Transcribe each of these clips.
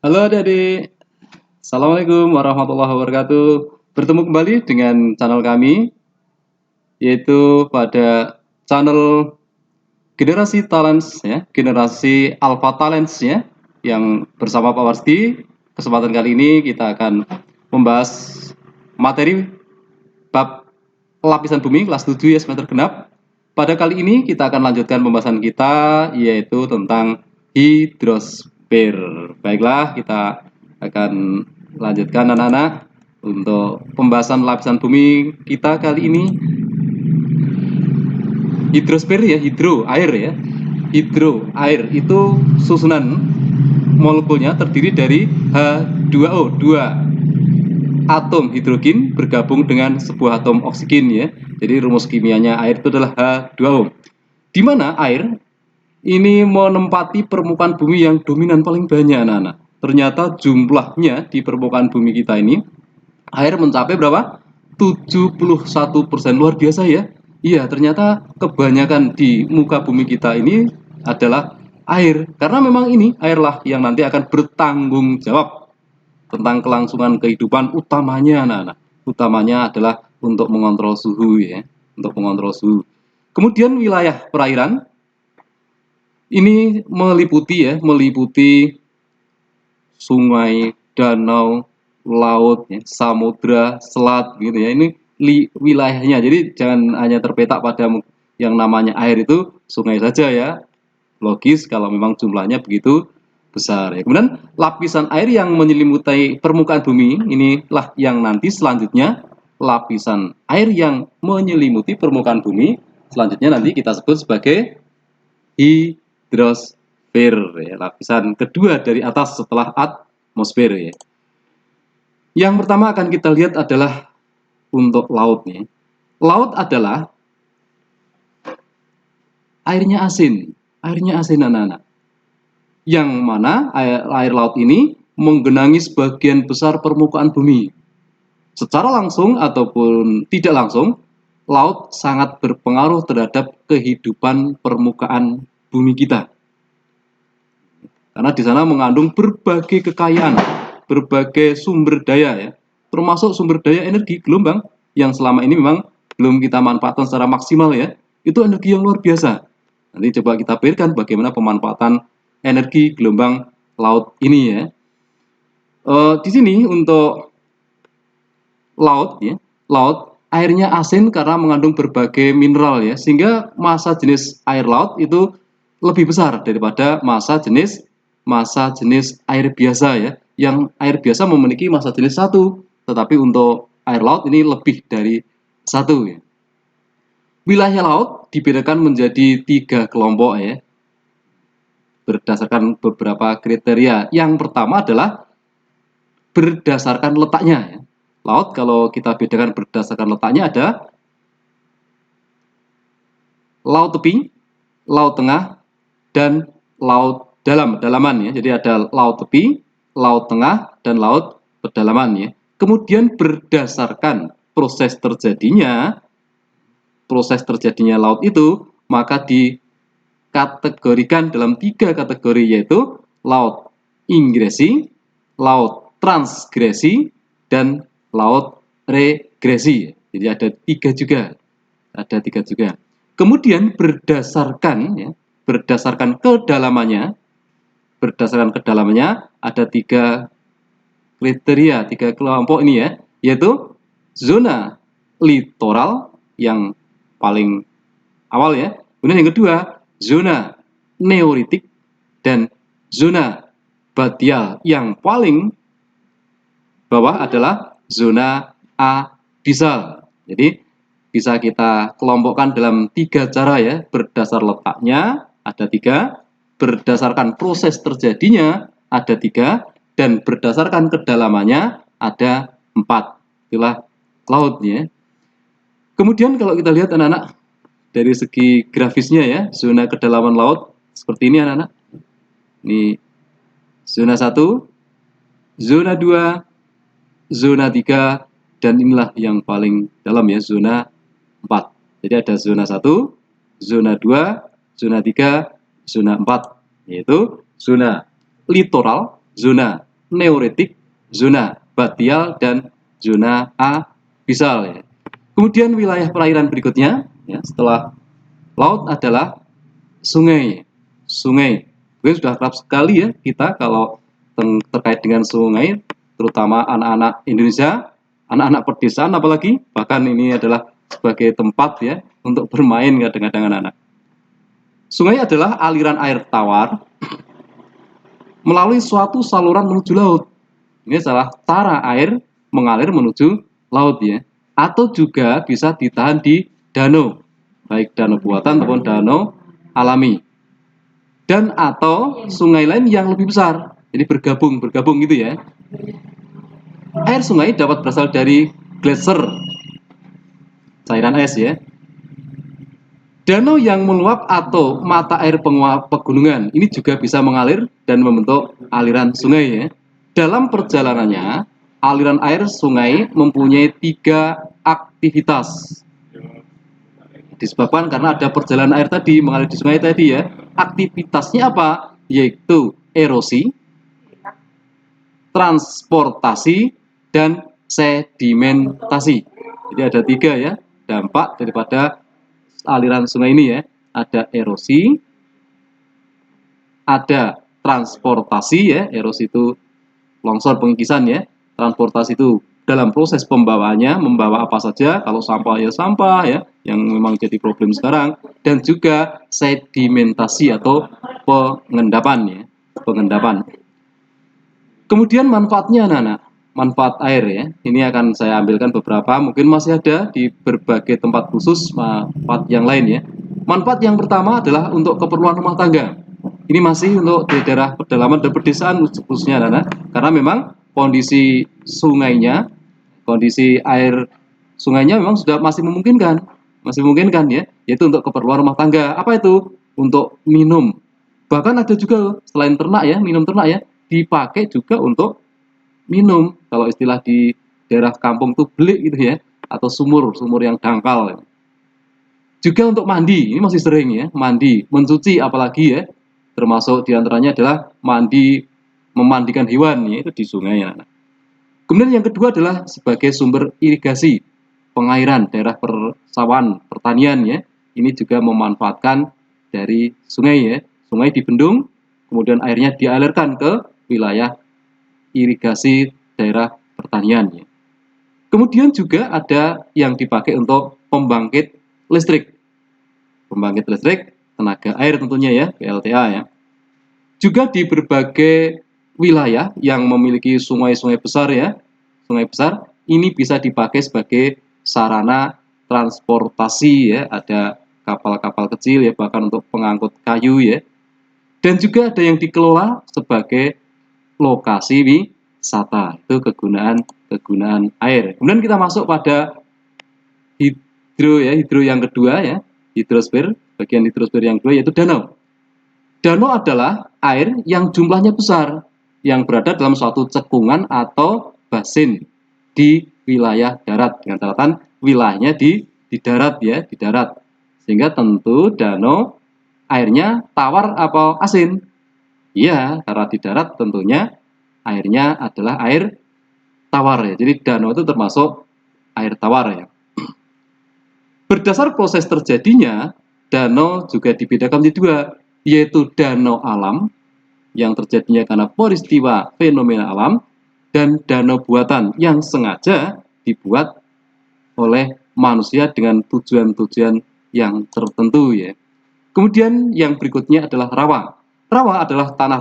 Halo adik-adik, Assalamualaikum warahmatullahi wabarakatuh. Bertemu kembali dengan channel kami, yaitu pada channel Generasi Talents, ya, Generasi Alpha Talents, ya, yang bersama Pak Warsti. Kesempatan kali ini kita akan membahas materi bab lapisan bumi kelas 7 ya, semester genap. Pada kali ini kita akan lanjutkan pembahasan kita, yaitu tentang hidrosfer. Baiklah, kita akan lanjutkan anak-anak untuk pembahasan lapisan bumi kita kali ini. Hidrosfer ya, air ya. Air itu susunan molekulnya terdiri dari H2O, 2 atom hidrogen bergabung dengan sebuah atom oksigen ya. Jadi rumus kimianya air itu adalah H2O. Di mana air ini menempati permukaan bumi yang dominan paling banyak anak-anak. Ternyata jumlahnya di permukaan bumi kita ini air mencapai berapa? 71%. Luar biasa ya. Iya, ternyata kebanyakan di muka bumi kita ini adalah air. Karena memang ini airlah yang nanti akan bertanggung jawab tentang kelangsungan kehidupan utamanya anak-anak. Utamanya adalah untuk mengontrol suhu ya, untuk mengontrol suhu. Kemudian wilayah perairan ini meliputi sungai, danau, laut, ya, samudra, selat gitu ya. Ini wilayahnya. Jadi jangan hanya terpetak pada yang namanya air itu sungai saja ya. Logis kalau memang jumlahnya begitu besar ya. Kemudian lapisan air yang menyelimuti permukaan bumi inilah yang nanti selanjutnya lapisan air yang menyelimuti permukaan bumi selanjutnya nanti kita sebut sebagai hidrosfer ya, lapisan kedua dari atas setelah atmosfer ya. Yang pertama akan kita lihat adalah untuk laut nih. Laut adalah airnya asin anak-anak. Yang mana air laut ini menggenangi sebagian besar permukaan bumi. Secara langsung ataupun tidak langsung, laut sangat berpengaruh terhadap kehidupan permukaan bumi kita. Karena di sana mengandung berbagai kekayaan, berbagai sumber daya ya, termasuk sumber daya energi gelombang yang selama ini memang belum kita manfaatkan secara maksimal ya. Itu energi yang luar biasa. Nanti coba kita pikirkan bagaimana pemanfaatan energi gelombang laut ini ya. Di sini untuk laut ya, laut airnya asin karena mengandung berbagai mineral ya, sehingga massa jenis air laut itu lebih besar daripada massa jenis air biasa ya. Yang air biasa memiliki massa jenis 1, tetapi untuk air laut ini lebih dari 1 ya. Wilayah laut dibedakan menjadi 3 kelompok ya, berdasarkan beberapa kriteria. Yang pertama adalah berdasarkan letaknya ya. Laut kalau kita bedakan berdasarkan letaknya ada laut tepi, laut tengah, dan laut dalaman ya. Jadi ada laut tepi, laut tengah, dan laut pedalaman ya. Kemudian berdasarkan proses terjadinya laut itu, maka dikategorikan dalam 3 kategori, yaitu laut ingresi, laut transgresi, dan laut regresi. Jadi ada 3 juga. Kemudian berdasarkan kedalamannya, ada 3 kriteria, 3 kelompok ini ya, yaitu zona litoral yang paling awal ya. Kemudian yang kedua, zona neolitik, dan zona batial yang paling bawah adalah zona abisal. Jadi bisa kita kelompokkan dalam 3 cara ya, berdasar letaknya ada 3, berdasarkan proses terjadinya ada 3, dan berdasarkan kedalamannya ada 4. Itulah laut ya. Kemudian kalau kita lihat anak-anak dari segi grafisnya ya, zona kedalaman laut seperti ini anak-anak. Ini zona 1, zona 2, zona 3, dan inilah yang paling dalam ya, zona 4. Jadi ada zona 1, zona 2, zona 3, zona 4, yaitu zona litoral, zona neuretik, zona batial, dan zona abisal ya. Kemudian wilayah perairan berikutnya ya, setelah laut adalah sungai. Sungai. Mungkin sudah kerap sekali ya kita kalau terkait dengan sungai, terutama anak-anak Indonesia, anak-anak pedesaan apalagi, bahkan ini adalah sebagai tempat ya untuk bermain kadang-kadang anak-anak. Sungai adalah aliran air tawar melalui suatu saluran menuju laut. Ini adalah cara air mengalir menuju laut ya. Atau juga bisa ditahan di danau, baik danau buatan ataupun danau alami. Dan atau sungai lain yang lebih besar. Jadi bergabung gitu ya. Air sungai dapat berasal dari gletser, cairan es ya. Danau yang meluap atau mata air penguap pegunungan ini juga bisa mengalir dan membentuk aliran sungai ya. Dalam perjalanannya, aliran air sungai mempunyai 3 aktivitas. Disebabkan karena ada perjalanan air tadi mengalir di sungai tadi ya. Aktivitasnya apa? Yaitu erosi, transportasi, dan sedimentasi. Jadi ada 3 ya dampak daripada aliran sungai ini ya. Ada erosi, ada transportasi ya, erosi itu longsor pengikisan ya, transportasi itu dalam proses pembawaannya membawa apa saja, kalau sampah ya sampah ya, yang memang jadi problem sekarang, dan juga sedimentasi atau pengendapan ya, pengendapan. Kemudian manfaatnya anak-anak, manfaat air ya, ini akan saya ambilkan beberapa, mungkin masih ada di berbagai tempat khusus manfaat yang lain ya. Manfaat yang pertama adalah untuk keperluan rumah tangga. Ini masih untuk di daerah pedalaman dan pedesaan khususnya anak-anak, karena memang kondisi sungainya, kondisi air sungainya memang sudah masih memungkinkan ya, yaitu untuk keperluan rumah tangga. Apa itu? Untuk minum. Bahkan ada juga selain ternak ya, minum ternak ya, dipakai juga untuk minum. Kalau istilah di daerah kampung tuh belik gitu ya, atau sumur yang dangkal. Juga untuk mandi, ini masih sering ya, mandi, mencuci apalagi ya, termasuk diantaranya adalah memandikan hewan ya, itu di sungai ya. Kemudian yang kedua adalah sebagai sumber irigasi, pengairan daerah persawahan, pertanian ya, ini juga memanfaatkan dari sungai ya, sungai dibendung, kemudian airnya dialirkan ke wilayah irigasi daerah pertanian ya. Kemudian juga ada yang dipakai untuk pembangkit listrik, tenaga air tentunya ya, PLTA ya. Juga di berbagai wilayah yang memiliki sungai-sungai besar ya, sungai besar ini bisa dipakai sebagai sarana transportasi ya, ada kapal-kapal kecil ya, bahkan untuk pengangkut kayu ya. Dan juga ada yang dikelola sebagai lokasi wisata, itu kegunaan air. Kemudian kita masuk pada hidro yang kedua ya, hidrosfer, bagian hidrosfer yang kedua yaitu danau. Danau adalah air yang jumlahnya besar, yang berada dalam suatu cekungan atau basin di wilayah darat, dengan catatan wilayahnya di darat ya, di darat. Sehingga tentu danau airnya tawar atau asin? Iya, karena di darat tentunya airnya adalah air tawar ya. Jadi danau itu termasuk air tawar ya. Berdasar proses terjadinya, danau juga dibedakan menjadi 2, yaitu danau alam yang terjadinya karena peristiwa fenomena alam, dan danau buatan yang sengaja dibuat oleh manusia dengan tujuan-tujuan yang tertentu ya. Kemudian yang berikutnya adalah rawa. Rawa adalah tanah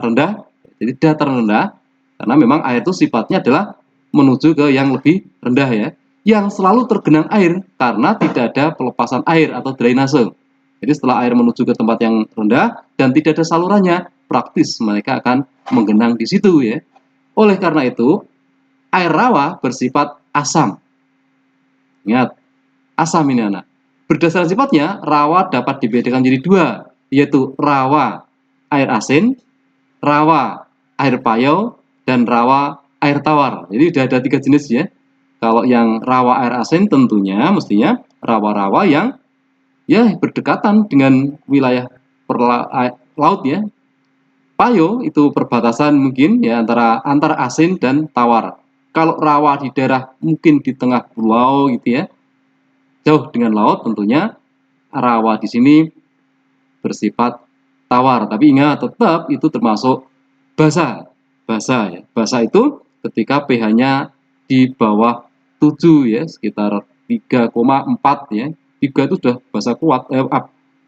rendah, jadi dataran rendah, karena memang air itu sifatnya adalah menuju ke yang lebih rendah ya, yang selalu tergenang air karena tidak ada pelepasan air atau drainase. Jadi setelah air menuju ke tempat yang rendah dan tidak ada salurannya, praktis mereka akan menggenang di situ ya. Oleh karena itu, air rawa bersifat asam. Ingat, asam ini anak. Berdasarkan sifatnya, rawa dapat dibedakan menjadi 2, yaitu rawa air asin, rawa air payau, dan rawa air tawar. Jadi sudah ada 3 jenis ya. Kalau yang rawa air asin tentunya mestinya rawa-rawa yang ya berdekatan dengan wilayah laut ya. Payo itu perbatasan mungkin ya antara asin dan tawar. Kalau rawa di daerah mungkin di tengah pulau gitu ya, jauh dengan laut tentunya rawa di sini bersifat tawar. Tapi ingat tetap itu termasuk basa. Basa ya. Basa itu ketika pH-nya di bawah 7 ya, sekitar 3,4 ya. 3 itu sudah basa kuat,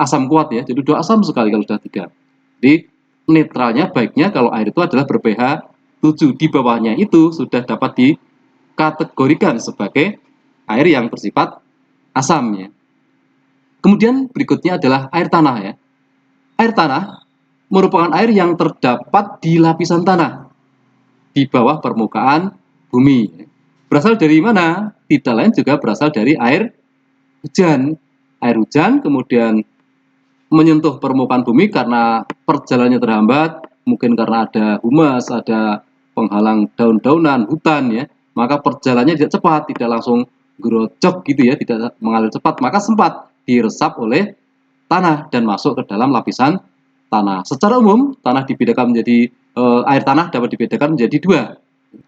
asam kuat ya. Jadi sudah asam sekali kalau sudah 3. Jadi netralnya baiknya kalau air itu adalah ber-pH 7. Di bawahnya itu sudah dapat dikategorikan sebagai air yang bersifat asam ya. Kemudian berikutnya adalah air tanah ya. Air tanah merupakan air yang terdapat di lapisan tanah di bawah permukaan bumi. Berasal dari mana? Tidak lain juga berasal dari air hujan. Air hujan kemudian menyentuh permukaan bumi karena perjalanannya terhambat, mungkin karena ada humas, ada penghalang daun-daunan, hutan ya, maka perjalanannya tidak cepat, tidak langsung gerocok gitu ya, tidak mengalir cepat, maka sempat diresap oleh tanah dan masuk ke dalam lapisan tanah. Secara umum, tanah dibedakan menjadi air tanah dapat dibedakan menjadi dua.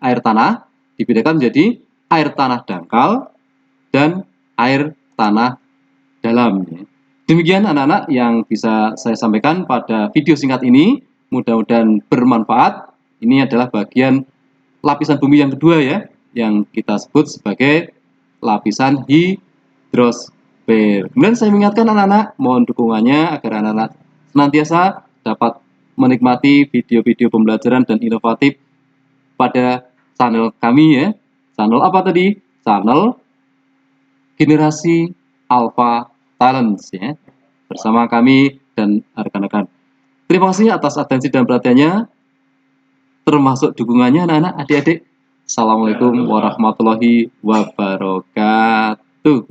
Air tanah dibedakan menjadi air tanah dangkal dan air tanah dalam. Demikian anak-anak yang bisa saya sampaikan pada video singkat ini. Mudah-mudahan bermanfaat. Ini adalah bagian lapisan bumi yang kedua ya, yang kita sebut sebagai lapisan hidrosfer. Kemudian saya mengingatkan anak-anak, mohon dukungannya agar anak-anak senantiasa dapat menikmati video-video pembelajaran dan inovatif pada channel kami ya. Channel apa tadi? Channel Generasi Alpha Talents ya, bersama kami dan rekan-rekan. Terima kasih atas atensi dan perhatiannya, termasuk dukungannya anak-anak, adik-adik. Assalamualaikum warahmatullahi wabarakatuh.